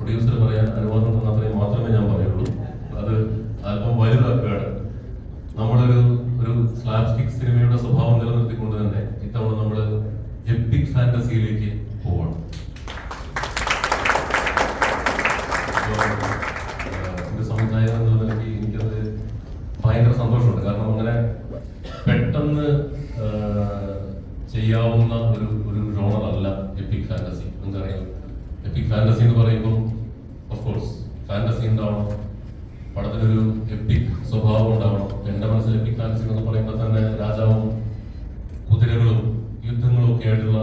Producer പറയാൻ അനുവാദം തന്നത്രയും മാത്രമേ ഞാൻ പറയുള്ളൂ. അത് അല്പം വലുതാക്കുകയാണ്. നമ്മളൊരു സ്ലാപ്സ്റ്റിക് സിനിമയുടെ സ്വഭാവം നിലനിർത്തിക്കൊണ്ട് തന്നെ ഇത്തവണ നമ്മൾ എപ്പിക് ഫാന്റസിയിലേക്ക് പോവാണ്. ഒരു സംവിധായകൻ എന്നുള്ള നിലയ്ക്ക് എനിക്കത് ഭയങ്കര സന്തോഷമുണ്ട്. കാരണം അങ്ങനെ പെട്ടെന്ന് ചെയ്യാവുന്ന ഒരു ജോണർ അല്ല എപ്പിക് ഫാന്റസി. നിങ്ങൾക്കറിയാം, എപ്പിക് ഫാന്റസി എന്ന് പറയുമ്പോൾ ഓഫ്കോഴ്സ് ഫാന്റസി ഉണ്ടാവണം, പടത്തിനൊരു എപ്പിക് സ്വഭാവം ഉണ്ടാവണം. എൻ്റെ മനസ്സിൽ എപ്പിക് ഫാന്റസി എന്ന് പറയുമ്പോൾ തന്നെ രാജാവും കുതിരകളും യുദ്ധങ്ങളും ഒക്കെ ആയിട്ടുള്ള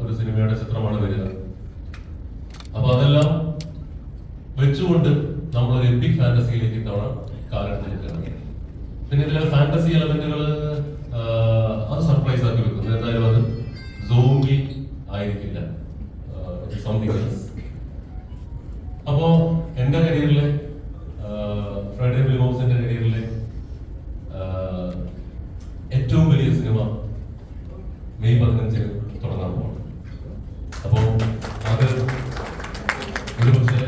ഒരു സിനിമയുടെ ചിത്രമാണ് വരിക. അപ്പൊ അതെല്ലാം വെച്ചുകൊണ്ട് നമ്മളൊരു എപ്പിക് ഫാന്റസിയിലേക്ക് ഇത്തവണ കാലെടുത്തിരിക്കുകയാണ്. പിന്നെ ഇതിലെ ഫാന്റസി എലമെന്റുകൾ അത് സർപ്രൈസ് ആക്കി വെക്കുന്നു. എന്തായാലും അത് സോംബി ആയിരിക്കില്ല, സംതിങ് എൽസ്. അപ്പോ എന്റെ കരിയറിലെ ഫ്രൈഡേ ഫിലിമോസിന്റെ കരിയറിലെ ഏറ്റവും വലിയ സിനിമ മെയ് 15 തുടങ്ങാൻ പോകണം. അപ്പോ അത് ഒരു പക്ഷേ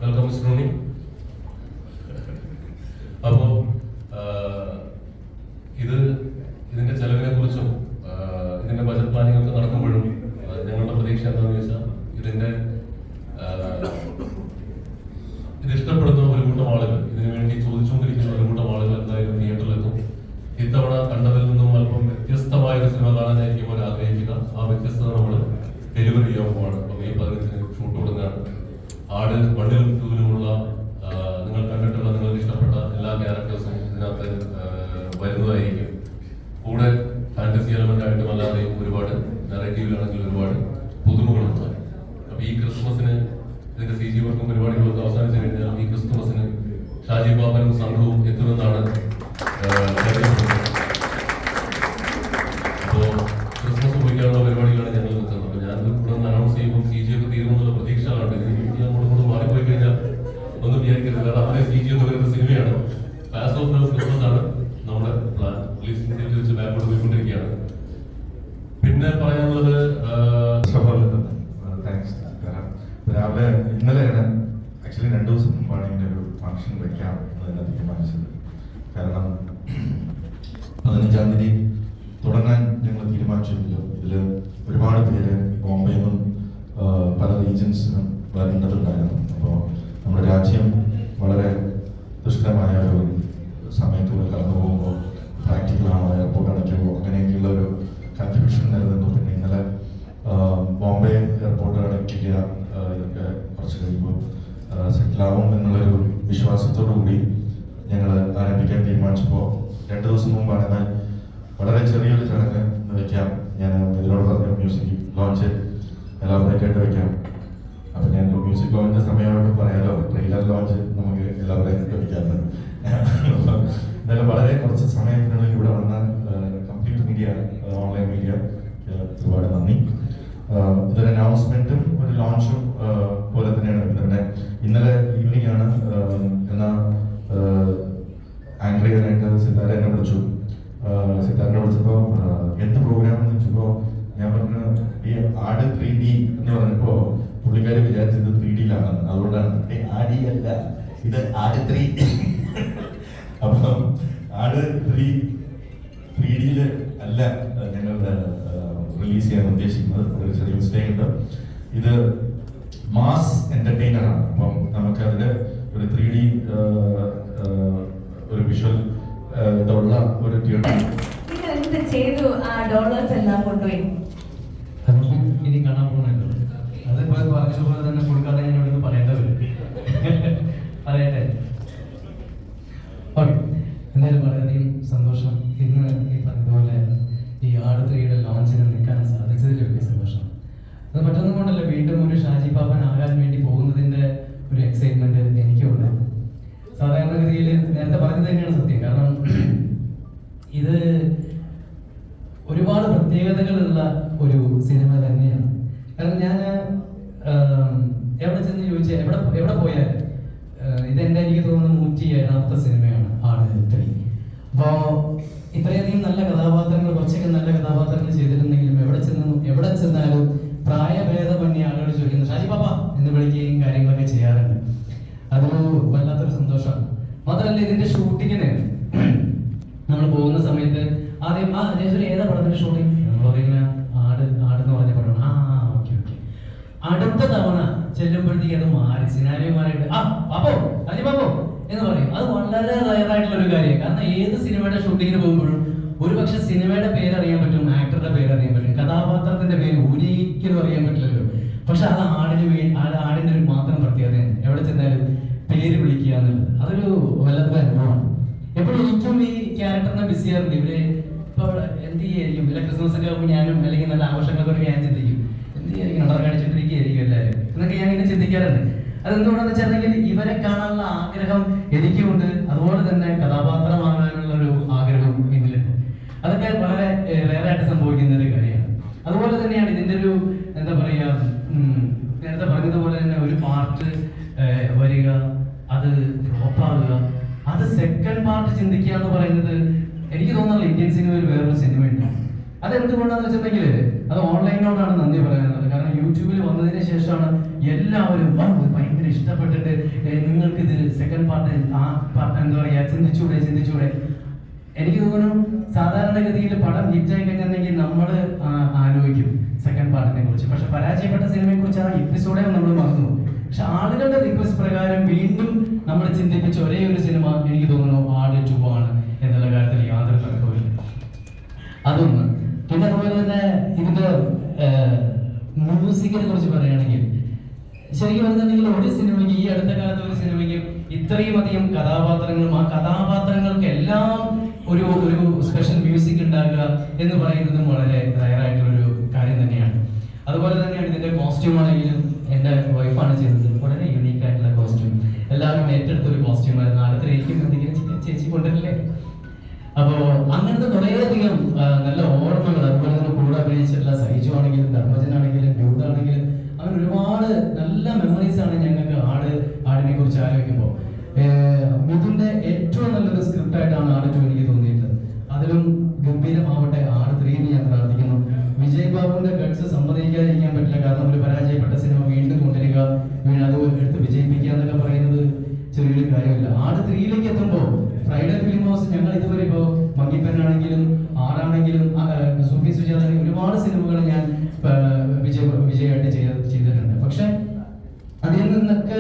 വെൽക്കം മിസ്റ്റർ റോണി. അപ്പോ ഇതിന്റെ ചെലവിനെ കുറിച്ചും ഇതിന്റെ ബജറ്റ് പ്ലാനിംഗ് ഒക്കെ നടക്കുമ്പോഴും ഞങ്ങളുടെ പ്രതീക്ഷ എന്താണെന്ന് ചോദിച്ചാൽ ഇത് ഇഷ്ടപ്പെടുന്ന ഒരു കൂട്ടം ആളുകൾ, ഇതിനു വേണ്ടി ചോദിച്ചുകൊണ്ടിരിക്കുന്ന ഒരു കൂട്ടം ആളുകൾ എന്തായാലും തിയേറ്ററിലെത്തും. ഇത്തവണ കണ്ടതിൽ നിന്നും അല്പം വ്യത്യസ്തമായ ഒരു സിനിമ കാണാനായിരിക്കും അവർ ആഗ്രഹിക്കുക. ആ വ്യത്യസ്തത നമ്മൾ ഡെലിവറി ചെയ്യാൻ പോവാണ്. അപ്പൊ മെയ് 15 ഷൂട്ട് തുടങ്ങുകയാണ്. ആട് 1ലും 2ലുമുള്ള നിങ്ങൾ കണ്ടിട്ടുള്ള, നിങ്ങൾക്ക് ഇഷ്ടപ്പെട്ട എല്ലാ ക്യാരക്ടേഴ്സും ഇതിനകത്ത് വരുന്നതായിരിക്കും. കൂടെ ഫാന്റസി എലമെന്റ് ആയിട്ടും അല്ലാതെയും ഒരുപാട് നെറേറ്റീവിലാണെങ്കിൽ ഒരുപാട് പുതുമകളുണ്ട്. അപ്പൊ ഈ ക്രിസ്മസിന് ഇതിന്റെ CG വർക്കും പരിപാടികളൊക്കെ അവസാനിച്ചു കഴിഞ്ഞാൽ ഈ ക്രിസ്മസിന് ഷാജി ബാബനും സംഘവും എത്തുമെന്നാണ്. അപ്പോ ക്രിസ്മസ് പോയിക്കാനുള്ള പരിപാടികളാണ് ഞങ്ങൾ നിൽക്കുന്നത്. അപ്പൊ ഞാൻ ഇവിടെ നിന്ന് അനൗൺസ് ചെയ്യുമ്പോൾ CG ഒക്കെ തീരുമെന്നുള്ള പ്രതീക്ഷകളാണ്. ഇതിന് അങ്ങോട്ട് മാറിപ്പോയി കഴിഞ്ഞാൽ ഒന്നും വിചാരിക്കരുത്. കാരണം അത്രയും CG എന്ന് പറയുന്ന സിനിമയാണ്. പാസ് ഓഫ് നൗ ക്രിസ്മസ് ആണ് നമ്മുടെ പ്ലാൻ. റിലീസിംഗ് ഡേറ്റ് വെച്ച് ബാക്കോട്ട് പോയിക്കൊണ്ടിരിക്കുകയാണ്. പിന്നെ പറയാനുള്ളത് രാവിലെ ഇന്നലെയാണ് ആക്ച്വലി 2 ദിവസം മുമ്പാണ് ഇങ്ങനെ ഒരു ഫംഗ്ഷൻ വെക്കാം എന്ന് തന്നെ തീരുമാനിച്ചത്. കാരണം 15-ാം തീയതി തുടങ്ങാൻ ഞങ്ങൾ തീരുമാനിച്ചിരുന്നല്ലോ. ഇതിൽ ഒരുപാട് പേര് ബോംബെയിൽ നിന്നും പല റീജൻസിനും വരേണ്ടതുണ്ടായിരുന്നു. അപ്പോൾ നമ്മുടെ രാജ്യം വളരെ ദുഷ്കരമായ ഒരു സമയത്തൂടെ കടന്നു പോകുമ്പോൾ പ്രാക്ടിക്കലാണോ, എയർപോർട്ട് അടയ്ക്കുമോ, അങ്ങനെയൊക്കെയുള്ള ഒരു കൺഫ്യൂഷൻ നിലനിന്നു. പിന്നെ ഇന്നലെ ബോംബെ എയർപോർട്ട് അടയ്ക്കുക, ഇതൊക്കെ കുറച്ച് കഴിയുമ്പോൾ സെറ്റിലാവും എന്നുള്ളൊരു വിശ്വാസത്തോടു കൂടി ഞങ്ങൾ ആരംഭിക്കാൻ തീരുമാനിച്ചപ്പോൾ 2 ദിവസം മുമ്പാണ്. എന്നാൽ വളരെ ചെറിയൊരു ചടങ്ങ് വയ്ക്കാം. ഞാൻ ഇതിനോട് പറഞ്ഞ മ്യൂസിക് ലോഞ്ച് എല്ലാവരുമായിട്ട് ആയിട്ട് വയ്ക്കാം. അപ്പം ഞാൻ മ്യൂസിക് ലോഞ്ചിന്റെ സമയമായിട്ട് പറയാലോ, ട്രെയിലർ ലോഞ്ച് നമുക്ക് എല്ലാവരുമായിട്ട് വയ്ക്കാറുണ്ട്. എന്നാലും വളരെ കുറച്ച് സമയത്തിനുള്ളിൽ ഇവിടെ വന്ന കംപ്ലീറ്റ് മീഡിയ, ഓൺലൈൻ മീഡിയ, ഒരുപാട് നന്ദി. ഇതൊരു അനൗൺസ്മെന്റും ഒരു ലോഞ്ചും പോലെ തന്നെയാണ് വരുന്നത്. ഇന്നലെ ഈവനിങ് ആണ് ആങ്കർ ചെയ്യാനായിട്ട് സിത്താര എന്നെ വിളിച്ചു. സിത്താരനെ വിളിച്ചപ്പോൾ എന്ത് പ്രോഗ്രാം എന്ന് ചോദിച്ചപ്പോൾ ഞാൻ പറഞ്ഞു ഈ ആട് 3D എന്ന് പറഞ്ഞപ്പോൾ പുള്ളിക്കാരി വിചാരിച്ചത് 3Dയിലാണ്. അതുകൊണ്ടാണ് ആടി അല്ല, ഇത് ആട് 3. അപ്പം ആട് 3Dയിൽ അല്ല ഞങ്ങളുടെ റിലീസ് ചെയ്യാൻ ഉദ്ദേശിക്കുന്നത്. ഒരു ചെറിയ മിസ്റ്റേക്ക് ഉണ്ട്. ഇത് മാസ് എന്റർടൈനർ ആണ്. അപ്പം നമുക്ക് അതില് ഒരു 3D ഒരു വിഷ്വൽ ഇതുള്ള ഒരു തിയേറ്റർ ചെയ്തു. ആ ഡോളേഴ്സ് എല്ലാം കൊണ്ടുപോയി ഇനി കാണാൻ പോകുന്നുണ്ട്. അതിപ്പോ പറഞ്ഞതുപോലെ തന്നെ കൊടുക്കാതെ ഞാൻ ഇവിടെ പറയേണ്ട വരും. പറയട്ടെ. ഓക്കെ, എന്തായാലും വളരെയധികം സന്തോഷം. ഇന്ന് ഈ പറഞ്ഞതുപോലെ ഈ ആട് 3യുടെ ലോഞ്ചിന് നിൽക്കാൻ സാധിച്ചതിൽ വലിയ സന്തോഷം. അത് മറ്റൊന്നും കൊണ്ടല്ല, വീണ്ടും ഒരു ഷാജി പാപ്പൻ ആകാൻ വേണ്ടി പോകുന്നതിന്റെ ഒരു എക്സൈറ്റ്മെന്റ് എനിക്കുണ്ട്. സാധാരണഗതിയിൽ നേരത്തെ പറഞ്ഞത് തന്നെയാണ് സത്യം. കാരണം ഇത് ഒരുപാട് പ്രത്യേകതകളുള്ള ഒരു സിനിമ തന്നെയാണ്. കാരണം ഞാൻ എവിടെ ചെന്ന് ചോദിച്ചാൽ എവിടെ പോയാൽ ഇതെന്റെ എനിക്ക് തോന്നുന്നു 107ാമത്തെ സിനിമയാണ് ആട് 3. അപ്പോൾ ഇത്രയധികം നല്ല കഥാപാത്രങ്ങൾ, കുറച്ചൊക്കെ നല്ല കഥാപാത്രങ്ങൾ ചെയ്തിട്ടുണ്ടെങ്കിലും എവിടെ ചെന്നാലും പ്രായഭേദമന്യേ ആളുകൾ ചോദിക്കുന്നു ഷാജി പാപ്പ എന്ന് വിളിക്കുകയും കാര്യങ്ങളൊക്കെ ചെയ്യാറുണ്ട്. അതൊരു വല്ലാത്തൊരു സന്തോഷമാണ്. മാത്രമല്ല ഇതിന്റെ ഷൂട്ടിങ്ങിന് നമ്മൾ പോകുന്ന സമയത്ത് ആദ്യം ജയസൂര്യ ഏതാ പടത്തിന്റെ ഷൂട്ടിങ് നമ്മൾ പറയുന്ന ആടെന്ന് പറഞ്ഞ പടമാണ്. ഓക്കെ അടുത്ത തവണ ചെല്ലുമ്പോഴത്തേക്ക് അത് മാറി സിനാരിയോ മാറിയിട്ട് പാപ്പോ ഷാജി പാപ്പോ എന്ന് പറയും. അത് വളരെ റയറായിട്ടുള്ള ഒരു കാര്യമാണ്. കാരണം ഏത് സിനിമയുടെ ഷൂട്ടിങ്ങിന് പോകുമ്പോഴും ഒരുപക്ഷെ സിനിമയുടെ പേരറിയാൻ പറ്റും, ആക്ടറുടെ പേരറിയാൻ പറ്റും, കഥാപാത്രത്തിന്റെ പേര് ഒരിക്കലും അറിയാൻ പറ്റില്ലല്ലോ. പക്ഷെ അത് ആടിന്റെ ഒരു മാത്രം പ്രത്യേകതയാണ്. എവിടെ ചെന്നാലും പേര് വിളിക്കുക എന്നുള്ളത് അതൊരു വല്ലാത്ത അനുഭവമാണ്. എപ്പോഴും എനിക്കും ഈ ക്യാരക്ടറിനെ ബിസി ആയിരുന്നു. ഇവര് ഇപ്പൊ എന്ത് ചെയ്യായിരിക്കും, വല്ല ക്രിസ്മസ് ഒക്കെ ആകുമ്പോൾ ഞാനും അല്ലെങ്കിൽ നല്ല ആഘോഷങ്ങളൊക്കെ ഞാൻ ചിന്തിക്കും എന്ത് ചെയ്യായിരിക്കും, നടക്കാടിച്ചിട്ടിരിക്കുകയായിരിക്കും എല്ലാവരും എന്നൊക്കെ ഞാൻ ഇങ്ങനെ ചിന്തിക്കാറുണ്ട്. അതെന്തുകൊണ്ടാന്ന് വെച്ചിട്ടുണ്ടെങ്കിൽ ഇവരെ കാണാനുള്ള ആഗ്രഹം എനിക്കുമുണ്ട്, അതുപോലെ തന്നെ കഥാപാത്രമാകാനുള്ള ഒരു ആഗ്രഹവും എന്നിലുണ്ട്. അതൊക്കെ വളരെ റെയറായിട്ട് സംഭവിക്കുന്ന ഒരു കാര്യമാണ്. അതുപോലെ തന്നെയാണ് ഇതിന്റെ ഒരു എന്താ പറയാ, നേരത്തെ പറഞ്ഞതുപോലെ തന്നെ ഒരു പാർട്ട് വരിക, അത് ഫ്ലോപ്പ് ആവുക, അത് സെക്കൻഡ് പാർട്ട് ചിന്തിക്കുക എന്ന് പറയുന്നത് എനിക്ക് തോന്നുന്നില്ല ഇന്ത്യൻ സിനിമയിൽ വേറൊരു സിനിമയുണ്ട്. അതെന്തുകൊണ്ടാന്ന് വെച്ചിട്ടുണ്ടെങ്കിൽ അത് ഓൺലൈനോടാണ് നന്ദി പറയാനുള്ളത്. കാരണം യൂട്യൂബിൽ വന്നതിന് ശേഷമാണ് എല്ലാവരും ഭയങ്കര ഇഷ്ടപ്പെട്ടിട്ട് നിങ്ങൾക്ക് ഇത് സെക്കൻഡ് പാർട്ട് എന്താ പറയാ ചിന്തിച്ചൂടെ. എനിക്ക് തോന്നുന്നു സാധാരണഗതിയിൽ പടം ഹിറ്റായി കഴിഞ്ഞിട്ടുണ്ടെങ്കിൽ നമ്മൾ ആലോചിക്കും സെക്കൻഡ് പാർട്ടിനെ കുറിച്ച്. പക്ഷെ പരാജയപ്പെട്ട സിനിമയെ കുറിച്ച് ആ എപ്പിസോഡെ നമ്മൾ മറന്നു. പക്ഷെ ആളുകളുടെ റിക്വസ്റ്റ് പ്രകാരം വീണ്ടും നമ്മൾ ചിന്തിപ്പിച്ച ഒരേ ഒരു സിനിമ എനിക്ക് തോന്നുന്നു ആട് 2 ആണ് എന്നുള്ള കാര്യത്തിൽ യാതൊരു തർക്കവുമില്ല. അതൊന്ന്. പിന്നെ അതുപോലെ തന്നെ ഇതിന്റെ മ്യൂസിക്കിനെ കുറിച്ച് പറയുകയാണെങ്കിൽ ശരിക്കും പറഞ്ഞിട്ടുണ്ടെങ്കിൽ ഒരു സിനിമയ്ക്ക്, ഈ അടുത്ത കാലത്ത് ഒരു സിനിമയ്ക്ക് ഇത്രയും അധികം കഥാപാത്രങ്ങളും ആ കഥാപാത്രങ്ങൾക്ക് എല്ലാം ഒരു സ്പെഷ്യൽ മ്യൂസിക് ഉണ്ടാകുക എന്ന് പറയുന്നതും വളരെ റയറായിട്ടുള്ളൊരു കാര്യം തന്നെയാണ്. അതുപോലെ തന്നെയാണ് ഇതിന്റെ കോസ്റ്റ്യൂം ആണെങ്കിലും എൻ്റെ വൈഫാണ് ചെയ്തത്. വളരെ യുണീക്ക് ആയിട്ടുള്ള കോസ്റ്റ്യൂം, എല്ലാവരും ഏറ്റെടുത്തൊരു കോസ്റ്റ്യൂം ആയിരുന്നു. അടുത്തിരിക്കും എന്തെങ്കിലും ചേച്ചി കൊണ്ടല്ലേ. അപ്പോൾ അങ്ങനത്തെ കുറേയധികം നല്ല ഓർമ്മകൾ, അതുപോലെ തന്നെ കൂടെ അഭിനയിച്ചിട്ടുള്ള സൈജു ആണെങ്കിലും ധർമ്മജനാണെങ്കിലും ഡ്യൂഡാണെങ്കിലും അങ്ങനെ ഒരുപാട് നല്ല മെമ്മറീസ് ആണ് ഞങ്ങൾക്ക് ആടിനെ കുറിച്ച് ആലോചിക്കുമ്പോൾ. മിഥുന്റെ ഏറ്റവും നല്ലൊരു സ്ക്രിപ്റ്റ് ആയിട്ടാണ് ആട് 2 എനിക്ക് തോന്നിയിട്ടുള്ളത്. അതിലും ഗംഭീരമാവട്ടെ ആട് 3 ഞാൻ പ്രാർത്ഥിക്കുന്നു. വിജയ് ബാബുവിന്റെ ഗഡ്സ് സമ്മതിക്കാതിരിക്കാൻ പറ്റില്ല. കാരണം ഒരു പരാജയപ്പെട്ട സിനിമ വീണ്ടും കൊണ്ടുവരിക, അത് എടുത്ത് വിജയിപ്പിക്കുക എന്നൊക്കെ പറയുന്നത് ചെറിയൊരു കാര്യമില്ല. ആട് 3 എത്തുമ്പോൾ ഫ്രൈഡേ ഫിലിം ഹൗസ് ഞങ്ങൾ ഇതുവരെ ഇപ്പോൾ മങ്കിപ്പനാണെങ്കിലും ആറാണെങ്കിലും സൂഫി സുജാതാണെങ്കിലും ഒരുപാട് സിനിമകൾ ഞാൻ വിജയമായിട്ട് ചെയ്തിട്ടുണ്ട്. പക്ഷെ അതിൽ നിന്നൊക്കെ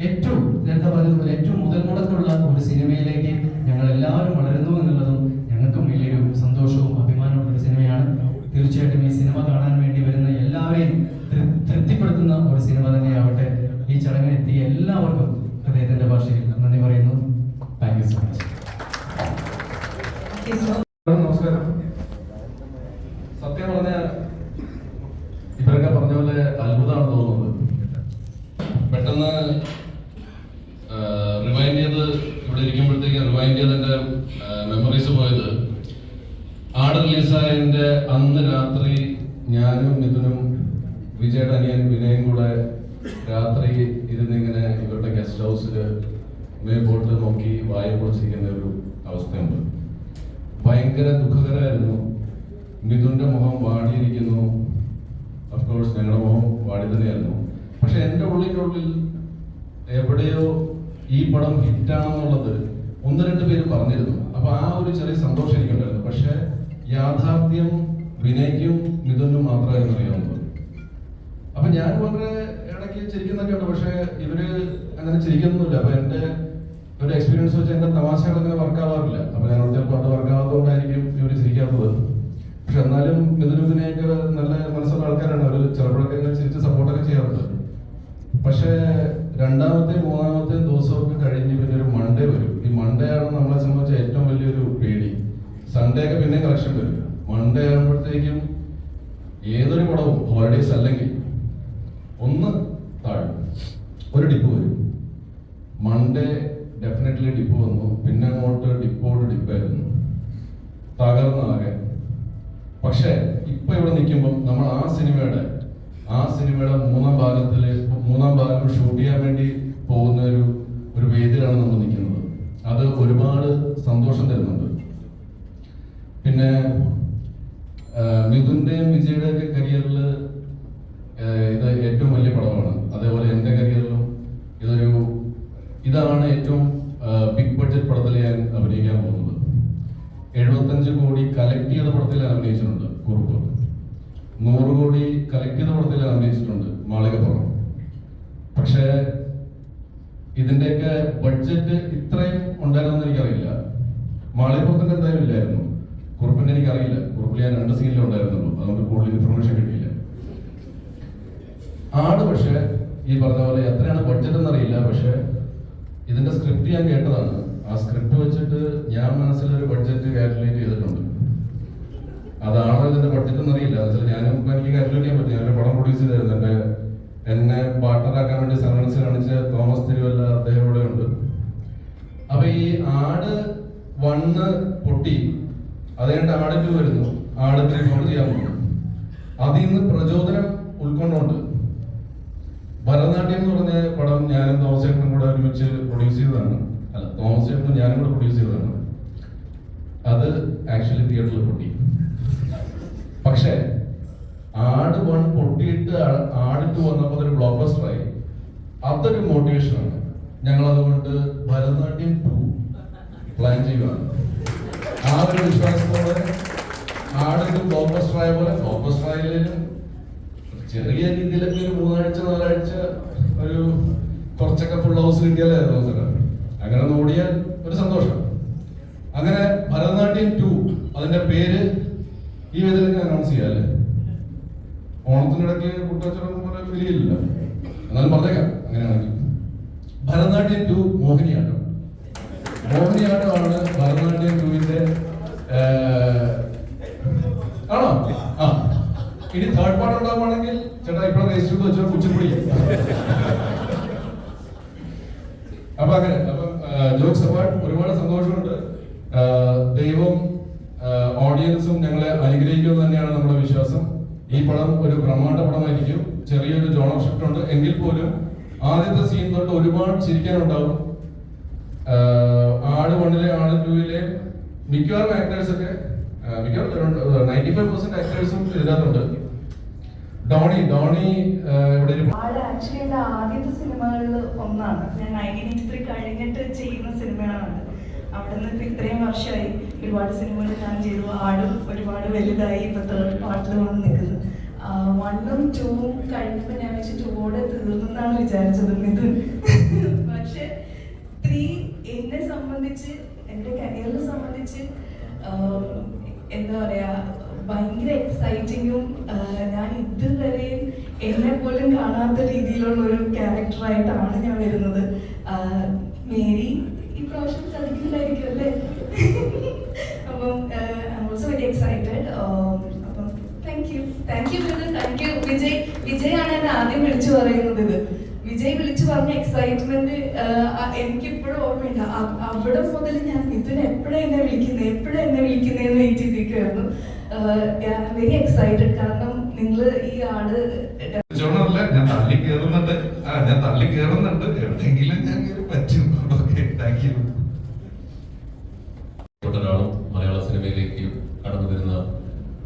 ഏറ്റവും നേരത്തെ പറഞ്ഞതുപോലെ ഏറ്റവും മുതൽ മുടക്കുള്ള ഒരു സിനിമയിലേക്ക് ഞങ്ങൾ എല്ലാവരും വളരുന്നു എന്നുള്ളതും ഞങ്ങൾക്കും വലിയൊരു സന്തോഷവും അഭിമാനമുള്ള ഒരു സിനിമയാണ്. തീർച്ചയായിട്ടും ഈ സിനിമ കാണാൻ വേണ്ടി വരുന്ന എല്ലാവരെയും തൃപ്തിപ്പെടുത്തുന്ന ഒരു സിനിമ തന്നെയാവട്ടെ. ഈ ചടങ്ങിനെത്തിയ എല്ലാവർക്കും ഹൃദയത്തിന്റെ ഭാഷയിൽ നന്ദി പറയുന്നു. Thank you so much. നമസ്കാരം. സത്യം പറഞ്ഞാൽ ഇവരൊക്കെ പറഞ്ഞ പോലെ അത്ഭുതമാണ് തോന്നുന്നത്. പെട്ടെന്ന് റിവൈൻഡ് ചെയ്ത് ഇവിടെ ഇരിക്കുമ്പോഴത്തേക്ക് റിവൈൻഡ് ചെയ്ത് എൻ്റെ മെമ്മറീസ് പോയത് ആട് റിലീസായതിൻ്റെ അന്ന് രാത്രി ഞാനും മിഥുനും വിജയുടെ അനിയൻ വിനയും കൂടെ രാത്രി ഇരുന്നിങ്ങനെ ഇവരുടെ ഗസ്റ്റ് ഹൗസിൽ മേൽപോട്ട് നോക്കി വായ പൊളിച്ചിരിക്കുന്ന ഒരു അവസ്ഥയുണ്ട്. ഭയങ്കര ദുഃഖകരമായിരുന്നു. മിഥുന്റെ മുഖം വാടിയിരിക്കുന്നു. അഫ്കോഴ്സ് ഞങ്ങളുടെ മുഖം വാടി തന്നെയായിരുന്നു. പക്ഷെ എൻ്റെ ഉള്ളിൽ എവിടെയോ ഈ പടം ഹിറ്റാണെന്നുള്ളത് 1-2 പേര് പറഞ്ഞിരുന്നു. അപ്പൊ ആ ഒരു ചെറിയ സന്തോഷം എനിക്കുണ്ടായിരുന്നു. പക്ഷെ യാഥാർത്ഥ്യം വിനയ്ക്കും മിഥുനും മാത്രമായിരുന്നു അറിയാവുന്നത്. അപ്പൊ ഞാൻ വളരെ ഇടയ്ക്ക് ചിരിക്കുന്നൊക്കെ ഉണ്ട്. പക്ഷെ ഇവര് അങ്ങനെ ചിരിക്കുന്നൊന്നുമില്ല. അപ്പൊ എൻ്റെ ഒരു എക്സ്പീരിയൻസ് വെച്ച് എൻ്റെ തമാശകൾ അങ്ങനെ വർക്കാവാറില്ല. അപ്പൊ ഞാനോട് ചിലപ്പോൾ അത് വർക്കാവാത്തതുകൊണ്ടായിരിക്കും ഇവര് ചിരിക്കാത്തത്. പക്ഷെ എന്നാലും മിഥുനൊക്കെ നല്ല മനസ്സുള്ള ആൾക്കാരാണ്. അവർ ചിലപ്പോഴൊക്കെ ഇങ്ങനെ ചിരിച്ച് സപ്പോർട്ടൊക്കെ ചെയ്യാറുണ്ട്. പക്ഷേ 2-ാമത്തെയും 3-ാമത്തെയും ദിവസമൊക്കെ കഴിഞ്ഞ് പിന്നെ ഒരു മൺഡേ വരും. ഈ മൺഡേ ആണ് നമ്മളെ സംബന്ധിച്ച ഏറ്റവും വലിയൊരു പേടി. സൺഡേ ഒക്കെ പിന്നെ കളക്ഷൻ വരും. മൺഡേ ആകുമ്പോഴത്തേക്കും ഏതൊരു പടവും ഹോളിഡേസ് അല്ലെങ്കിൽ ഒന്ന് താഴും, ഒരു ഡിപ്പ് വരും. മൺഡേ ഡെഫിനറ്റ്ലി ഡിപ്പ് വന്നു. പിന്നെ അങ്ങോട്ട് ഡിപ്പായിരുന്നു, തകർന്നാകെ. പക്ഷെ ഇപ്പൊ ഇവിടെ നിൽക്കുമ്പോൾ നമ്മൾ ആ സിനിമയുടെ 3-ാം ഭാഗം ഷൂട്ട് ചെയ്യാൻ വേണ്ടി പോകുന്ന ഒരു വേദിയിലാണ് നമ്മൾ നിൽക്കുന്നത്. അത് ഒരുപാട് സന്തോഷം തരുന്നുണ്ട്. പിന്നെ മിഥുന്റെയും വിജയുടെയും ഒക്കെ കരിയറിൽ 75 കോടി കളക്ട് ചെയ്ത പടത്തിൽ അഭിനയിച്ചിട്ടുണ്ട് കുറുപ്പ്. 100 കോടി കളക്ട് ചെയ്ത പടത്തിൽ അഭിനയിച്ചിട്ടുണ്ട് മാളികപ്പുറം. പക്ഷേ ഇതിന്റെയൊക്കെ ബഡ്ജറ്റ് ഇത്രയും ഉണ്ടായിരുന്നെന്ന് എനിക്കറിയില്ല. മാളികപ്പുറത്തിന്റെ എന്തായാലും ഇല്ലായിരുന്നു. കുറുപ്പിന്റെ എനിക്കറിയില്ല. കുറുപ്പിൽ ഞാൻ 2 സീനിലേ ഉണ്ടായിരുന്നുള്ളൂ, അതുകൊണ്ട് കൂടുതൽ ഇൻഫർമേഷൻ കിട്ടിയില്ല. ആട് പക്ഷേ ഈ പറഞ്ഞ പോലെ എത്രയാണ് ബഡ്ജറ്റ് എന്നറിയില്ല. പക്ഷെ ഇതിന്റെ സ്ക്രിപ്റ്റ് ഞാൻ കേട്ടതാണ്. ആ സ്ക്രിപ്റ്റ് വെച്ചിട്ട് ഞാൻ മനസ്സിലൊരു ബഡ്ജറ്റ് കാൽക്കുലേറ്റ് ചെയ്തിട്ടുണ്ട്. അതാണോ ഇതിന്റെ ബഡ്ജറ്റ് എന്നറിയില്ല. ഞാനും എനിക്ക് കാൽക്കുലേറ്റ് ചെയ്യാൻ പറ്റും. ഞാനൊരു പടം പ്രൊഡ്യൂസ് ചെയ്തായിരുന്നു. എന്നെ പാർട്ട്ണറാക്കാൻ വേണ്ടി സർവൻസ് കാണിച്ച തോമസ് തിരുവല്ല, അദ്ദേഹം ഇവിടെ ഉണ്ട്. അപ്പൊ ഈ ആട് 1 പൊട്ടി, അത് കഴിഞ്ഞിട്ട് ആട് 2 വരുന്നു, ആട് 3 ചെയ്യാൻ പോകുന്നു. അതിൽ നിന്ന് പ്രചോദനം ഉൾക്കൊണ്ടുകൊണ്ട് ഭരതനാട്യം എന്ന് പറഞ്ഞ പടം ഞാനും തോമസ് ചേട്ടനും കൂടെ ഒരുമിച്ച് പ്രൊഡ്യൂസ് ചെയ്തതാണ്. അല്ല, തോമസ് ചേട്ടനും ഞാനും കൂടെ പ്രൊഡ്യൂസ് ചെയ്തതാണ്. അത് ആക്ച്വലി തിയേറ്ററിൽ പൊട്ടി. പക്ഷേ ആട് 1 പൊട്ടിയിട്ട് ആട് 2 വന്നപ്പോൾ അതൊരു ബ്ലോക്ക് ബസ്റ്ററായി. അതൊരു മോട്ടിവേഷനാണ്. ഞങ്ങൾ അതുകൊണ്ട് ഭരതനാട്യം 2 പ്ലാൻ ചെയ്യുകയാണ്. ആ ഒരു വിശ്വാസത്തോടെ ആട് 2 ബ്ലോക്ക് ബസ്റ്ററായ പോലെ ബ്ലോക്ക് ബസ്റ്റർ ആയാലും ചെറിയ രീതിയിലൊക്കെ ഒരു 3 ആഴ്ച 4 ആഴ്ച ഒരു കുറച്ചൊക്കെ ഫുൾ ഹൗസ് കിട്ടിയാലായിരുന്നു സാർ. അങ്ങനെ ഒന്ന് ഓടിയാൽ ഒരു സന്തോഷം. അങ്ങനെ ഭരതനാട്യം 2 അതിന്റെ പേര് ഈ വിധത്തിലൊക്കെ അനൗൺസ് ചെയ്യാം അല്ലേ? ഓണത്തിനിടയ്ക്ക് കുട്ടച്ചടം പോലെ വിലയില്ല, എന്നാലും പറഞ്ഞേക്കാം. അങ്ങനെയാണെങ്കിൽ ഭരതനാട്യം 2 മോഹിനിയാട്ടം. മോഹിനിയാട്ടമാണ് ഭരതനാട്യം 2-ന്റെ ആണോ? ആ, ഇനി 3rd പാർട്ട് ഉണ്ടാവുകയാണെങ്കിൽ ചേട്ടാ ഇപ്പോൾ രജിസ്റ്റർ ചെയ്ത് വെച്ചാൽ കുച്ചിപ്പുടി. അപ്പൊ അങ്ങനെ ജോക്സ് അപ്പാർട്ട് ഒരുപാട് സന്തോഷമുണ്ട്. ദൈവം ഓഡിയൻസും ഞങ്ങളെ അനുഗ്രഹിക്കുമെന്ന് തന്നെയാണ് നമ്മുടെ വിശ്വാസം. ഈ പടം ഒരു ബ്രഹ്മാണ്ഡ പടമായിരിക്കും. ചെറിയൊരു ജോണർ ഷിഫ്റ്റ് ഉണ്ട് എങ്കിൽ പോലും ആദ്യത്തെ സീൻ തൊട്ട് ഒരുപാട് ചിരിക്കാനുണ്ടാവും. ആട് 1-ലെ ആട് 2-ലെ മിക്കവാറും ആക്ടേഴ്സ് ഒക്കെ 95% ആക്ടേഴ്സും ഇതിനകത്തുണ്ട്. ഡോണി ഇവിടെ ആക്ച്വലി എന്റെ ആദ്യത്തെ സിനിമകളിൽ ഒന്നാണ്. ഞാൻ 1983 കഴിഞ്ഞിട്ട് ചെയ്യുന്ന സിനിമയാണ്. അവിടെ നിന്ന് ഇത്രയും വർഷമായി ഒരുപാട് സിനിമകൾ ഞാൻ ചെയ്തു. ആടും ഒരുപാട് വലുതായി. ഇപ്പൊ 3rd പാർട്ടിൽ വന്ന് നിൽക്കുന്നത്. 1ഉം 2ഉം കഴിഞ്ഞപ്പോൾ ഞാൻ വെച്ച് 2ഓടെ തീർന്നെന്നാണ് വിചാരിച്ചത് മിഥുൻ. പക്ഷെ 3 എന്നെ സംബന്ധിച്ച്, എൻ്റെ കരിയറിനെ സംബന്ധിച്ച് എന്താ പറയാ, ഭയങ്കര എക്സൈറ്റിങ്ങും ഞാൻ ഇതുവരെയും എന്നെ പോലും കാണാത്ത രീതിയിലുള്ള ഒരു ക്യാരക്ടറായിട്ടാണ് ഞാൻ വരുന്നത്. മേരി ഈ പ്രാവശ്യം ചതിക്കില്ലായിരിക്കും അല്ലേ? അപ്പം ഐ ഓൾസോ വെരി എക്സൈറ്റഡ്. അപ്പം thank you Mithun, thank you Vijay. വിജയാണ് എന്നെ ആദ്യം വിളിച്ചു പറയുന്നത്. ഇത് വിജയ് വിളിച്ചു പറഞ്ഞ എക്സൈറ്റ്മെന്റ് എനിക്കിപ്പോഴും ഓർമ്മയില്ല. അവിടെ മുതൽ ഞാൻ മിഥുൻ എപ്പോഴും എന്നെ വിളിക്കുന്നതെന്ന് വെയിറ്റ് ചെയ്തിരിക്കുമായിരുന്നു. Very excited. കാരണം നിങ്ങൾ ഈ ആട് ഞാൻ തള്ളി കയറുന്നുണ്ട്. എവിടെയെങ്കിലും ഞാൻ പറ്റും. Okay, thank you. ഒരാളും മലയാള സിനിമയിലേക്ക് കടന്നു വരുന്ന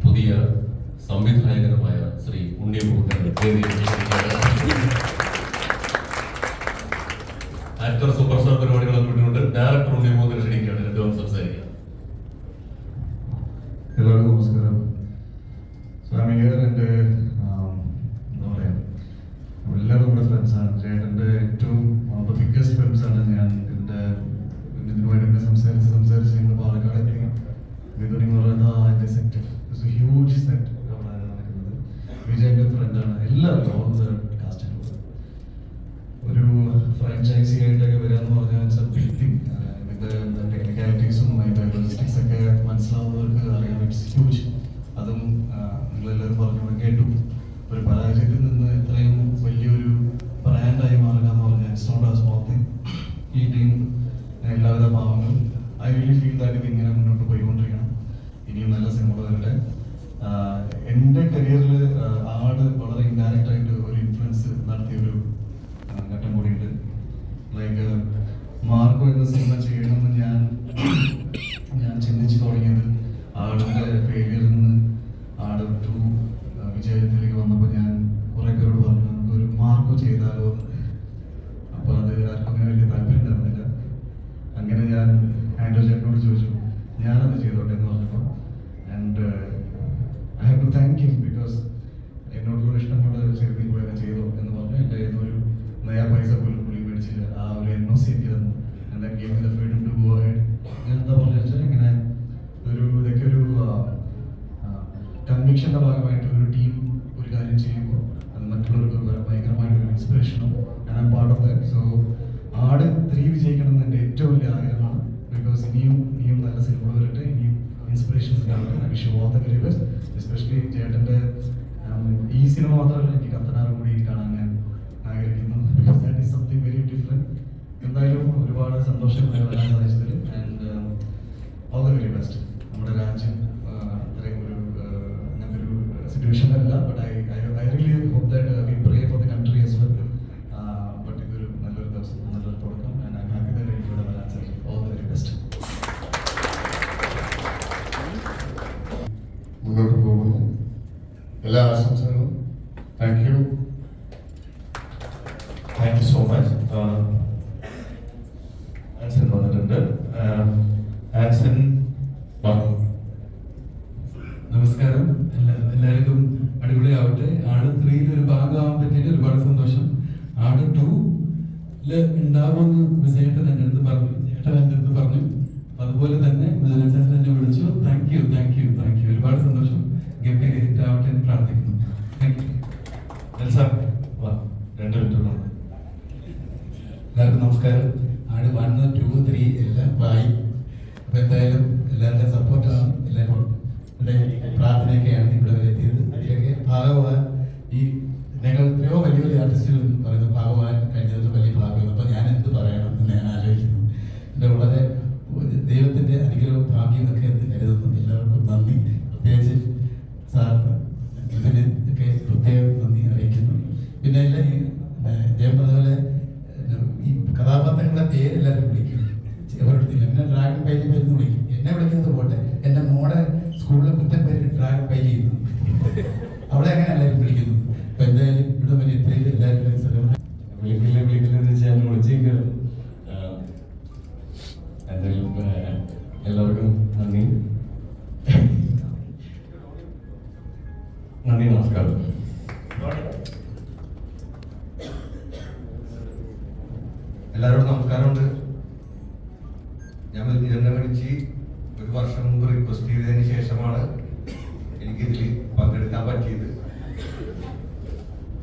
പുതിയ സംവിധായകനുമായ Shri Unni Mukundan actor super star പരിപാടികളൊക്കെ വിട്ടുകൊണ്ട് ഡയറക്ടർ ഉണ്ണിമുകുന്ദൻ ക്ഷണിക്കുകയാണ്. രണ്ടുപേരും സംസാരിക്കാം. എല്ലാവർക്കും നമസ്കാരം. സ്വാമികർ എൻ്റെ എന്താ പറയുക, എല്ലാവരും നമ്മുടെ ഫ്രണ്ട്സാണ്. ചേട്ടൻ്റെ ഏറ്റവും ബിഗ്ഗസ്റ്റ് ഫ്രണ്ട്സാണ്. ഞാൻ ഇതിനുവേണ്ടി എന്നെ സംസാരിച്ച് ഞങ്ങൾ പാലക്കാട് എത്തി. മിഥുൻ എന്ന് പറയുന്നത് എൻ്റെ സെറ്റ്, ഹ്യൂജ് സെറ്റ് അവിടെ നടക്കുന്നത്. വിജയൻ്റെ ഫ്രണ്ടാണ്. എല്ലാവരും ഓൾ ദ കാസ്റ്റ് ഒരു ഫ്രാഞ്ചൈസി ആയിട്ടൊക്കെ വരാമെന്ന് പറഞ്ഞാൽ ഇറ്റ്സ് എ ബിഗ് തിങ്. ഇതിൻ്റെ ടെക്നിക്കാലിറ്റീസും അതിൻ്റെ ലോജിസ്റ്റിക്സ് ഒക്കെ മനസ്സിലാവുന്നവർക്ക് അറിയാം. It's huge. അതും നിങ്ങളെല്ലാവരും പറഞ്ഞു കേട്ടു. ഒരു പരാജയത്തിൽ നിന്ന് ഇത്രയും വലിയൊരു ബ്രാൻഡായി മാറുക എന്ന് പറഞ്ഞാൽ it's not a small thing. ഈ ടീം എല്ലാവിധ ഭാവങ്ങളും ഐ റിയലി ഫീൽ ദാറ്റ് ഇത് ഇങ്ങനെ മുന്നോട്ട് പോയിക്കൊണ്ടിരിക്കണം. ഇനിയും നല്ല സിനിമകൾ വരട്ടെ. എൻ്റെ കരിയറിൽ ആട് വളരെ ഇൻഡയറക്റ്റ് ആയിട്ട് ഒരു ഇൻഫ്ലുവൻസ് നടത്തിയൊരു ഘട്ടം കൂടിയുണ്ട്. ലൈക്ക് മാർക്കോ എന്ന സിനിമ ചെയ്യണമെന്ന് ഞാൻ ചിന്തിച്ചു തുടങ്ങിയത് ആടിൻ്റെ ഫെയിലിയറിൽ നിന്ന് ആട് 2 വിജയത്തിലേക്ക് വന്നപ്പോൾ ഞാൻ കുറേ പേരോട് പറഞ്ഞു നമുക്കൊരു മാർക്കോ ചെയ്താലോ എന്ന്. അപ്പോൾ അത് ആർക്കും അങ്ങനെ വലിയ താല്പര്യം ഉണ്ടായിരുന്നില്ല. അങ്ങനെ ഞാൻ ആൻഡ്രോ ചേട്ടനോട് ചോദിച്ചു ഞാനത് ചെയ്തോട്ടെ എന്ന് പറഞ്ഞപ്പോൾ കൺവിക്ഷൻ്റെ ഭാഗമായിട്ട് ഒരു ടീം ഒരു കാര്യം ചെയ്യുമ്പോൾ അത് മറ്റുള്ളവർക്ക് ഭയങ്കരമായിട്ടൊരു ഇൻസ്പിറേഷനും ഞാൻ പാർട്ട് ഓഫ് ദാറ്റ്. സോ ആട് 3 വിജയിക്കണം എന്ന് എൻ്റെ ഏറ്റവും വലിയ ആഗ്രഹമാണ്. ബിക്കോസ് ഇനിയും നല്ല സിനിമകൾ വരട്ടെ, ഇനിയും ഇൻസ്പിറേഷൻസ് ഉണ്ടാവട്ടെ. I wish you all the very best. Especially ചേട്ടൻ്റെ ഈ സിനിമ മാത്രമല്ല, എനിക്ക് കത്തനാറും കൂടി കാണാൻ ഞാൻ ആഗ്രഹിക്കുന്നു. Because that is something very different. എന്തായാലും ഒരുപാട് സന്തോഷം വരാൻ സാധിച്ചതിൽ. And all the very best. നമ്മുടെ രാജ്യം അത്രയും ഒരു അങ്ങനത്തെ ഒരു സിറ്റുവേഷൻ അല്ല. But I really hope that we pray for the country as well. But ഇതൊരു നല്ലൊരു ദിവസം, നല്ലൊരു തുടക്കം. ആൻഡ് ഐ ഹാപ്പി ദാറ്റ് എനിക്ക് ഇവിടെ വരാൻ സാധിച്ചു. All the very best. മുന്നോട്ട് പോകുന്നു. എല്ലാ ആശംസകളും. Thank you so much. Anson വന്നിട്ടുണ്ട്. ആൻസൺ പറഞ്ഞു. നമസ്കാരം. എല്ലാവർക്കും അടിപൊളിയാവട്ടെ. ആട് 3 ഒരു ഭാഗമാകാൻ പറ്റിയിട്ട് ഒരുപാട് സന്തോഷം. ആട് 2 ഉണ്ടാവുമെന്ന് വിജയേട്ടൻ എൻ്റെ അടുത്ത് പറഞ്ഞു. അതുപോലെ തന്നെ ചേട്ടൻ എന്നെ വിളിച്ചു. Thank you. ഒരുപാട് സന്തോഷം. ഗംഭീര ഹിറ്റ് ആവട്ടെ എന്ന് പ്രാർത്ഥിക്കുന്നു. Thank you. എല്ലാവർക്കും നമസ്കാരം. ആട് 1, 2, 3 എല്ലാം ആയി. അപ്പോൾ എന്തായാലും എല്ലാവരുടെയും സപ്പോർട്ടാണ്, എല്ലാവരുടെ പ്രാർത്ഥനയൊക്കെയാണ് ഇവിടെ വരെ എത്തിയത്. ഇതിലൊക്കെ ഭാഗമാകാൻ ഈ ഞങ്ങൾ എത്രയോ വലിയ ആർട്ടിസ്റ്റുകൾ പറയുന്നത് ഭാഗമാകാൻ കഴിഞ്ഞത് വലിയ ഭാഗ്യം. അപ്പോൾ ഞാൻ എന്ത് പറയണം എന്ന് ഞാൻ ആലോചിക്കുന്നു. എൻ്റെ വളരെ ദൈവത്തിൻ്റെ അനുഗ്രഹവും ഭാഗ്യമൊക്കെ എന്ന് കരുതുന്നു. എല്ലാവർക്കും നന്ദി. പ്രത്യേകിച്ച് സാറിന് ഇതിന് ഒക്കെ പ്രത്യേകം നന്ദി അറിയിക്കുന്നു. പിന്നെ എല്ലാം ഈ ജയം പറഞ്ഞ ഈ കഥാപാത്രങ്ങളുടെ പേരെല്ലാവരും വിളിക്കും. എവരെടുത്തില്ല. എന്നെ ഡ്രാഗൺ പൈലി പേരെന്ന് വിളിക്കും. എന്നെ വിളിക്കുന്നത് പോട്ടെ, എൻ്റെ മോടെ സ്കൂളിലെ കുറ്റം പേര് ഡ്രാഗൺ പൈലി ചെയ്യുന്നു. അവിടെ അങ്ങനെ എല്ലാവരും വിളിക്കുന്നു. അപ്പൊ എന്തായാലും ഇവിടെ വലിയ എത്രയും എല്ലാവരും വിളിക്കില്ലെന്ന് വെച്ചാൽ എന്നെ വിളിച്ചേക്കും. എന്തായാലും എല്ലാവർക്കും നന്ദി. നമസ്കാരം. എല്ലാവരോടും നമസ്കാരമുണ്ട്. ഞാൻ എന്നെ വിളിച്ച് 1 വർഷം മുമ്പ് റിക്വസ്റ്റ് ചെയ്തതിന് ശേഷമാണ് എനിക്കിതിൽ പങ്കെടുക്കാൻ പറ്റിയത്.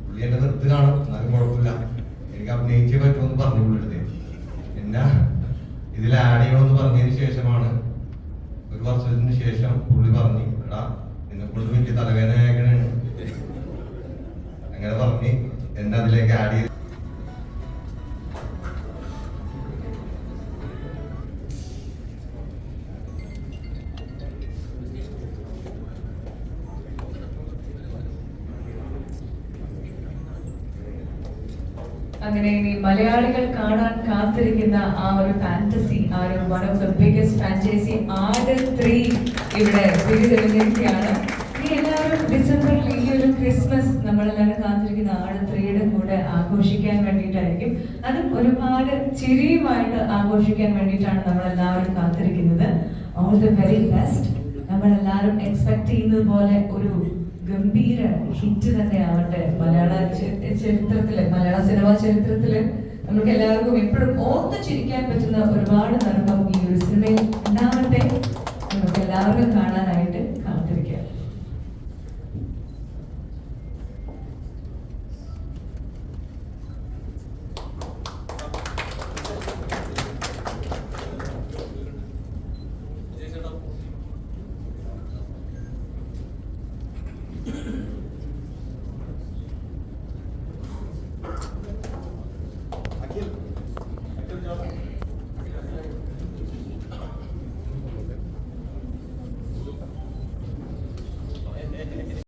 പുള്ളി എന്നെ നിർത്ത് കാണും, എന്നാലും കുഴപ്പമില്ല, എനിക്ക് അഭിനയിച്ചേ പറ്റുമെന്ന് പറഞ്ഞു പുള്ളിയുടെ എന്നെ ഇതിൽ ആഡ് ചെയ്യണമെന്ന് പറഞ്ഞതിന് ശേഷമാണ് 1 വർഷത്തിന് ശേഷം പുള്ളി പറഞ്ഞു, എടാ നിന്നെക്കൊണ്ട് വലിയ തലവേദനയാക്കണാണ്, അങ്ങനെ പറഞ്ഞ് എന്നെ അതിലേക്ക് ആഡ് ചെയ്ത്. അങ്ങനെ ഇനി മലയാളികൾ കാണാൻ കാത്തിരിക്കുന്ന ആ ഒരു ഫാന്റസി, ആ ഒരു one of the biggest franchise Aadu 3 ഇവിടെ വിരുതെഴുന്നിരിക്കുകയാണ്. ഇനി എല്ലാവരും ഡിസംബറിൽ ഈ ഒരു ക്രിസ്മസ് നമ്മളെല്ലാവരും കാത്തിരിക്കുന്ന ആട് 3യുടെ കൂടെ ആഘോഷിക്കാൻ വേണ്ടിയിട്ടായിരിക്കും. അതും ഒരുപാട് ചിരിയുമായിട്ട് ആഘോഷിക്കാൻ വേണ്ടിയിട്ടാണ് നമ്മളെല്ലാവരും കാത്തിരിക്കുന്നത്. All the very best. നമ്മളെല്ലാവരും എക്സ്പെക്ട് ചെയ്യുന്നത് പോലെ ഒരു ഗംഭീര ഹിറ്റ് തന്നെ ആവട്ടെ. മലയാള ചരിത്രത്തില്, മലയാള സിനിമാ ചരിത്രത്തില് നമുക്ക് എല്ലാവർക്കും എപ്പോഴും ഓർത്ത് ചിരിക്കാൻ പറ്റുന്ന ഒരുപാട് നർമ്മം ഈ ഒരു സിനിമയിൽ ഉണ്ടാവട്ടെ. നമുക്ക് എല്ലാവർക്കും കാണാനായിട്ട്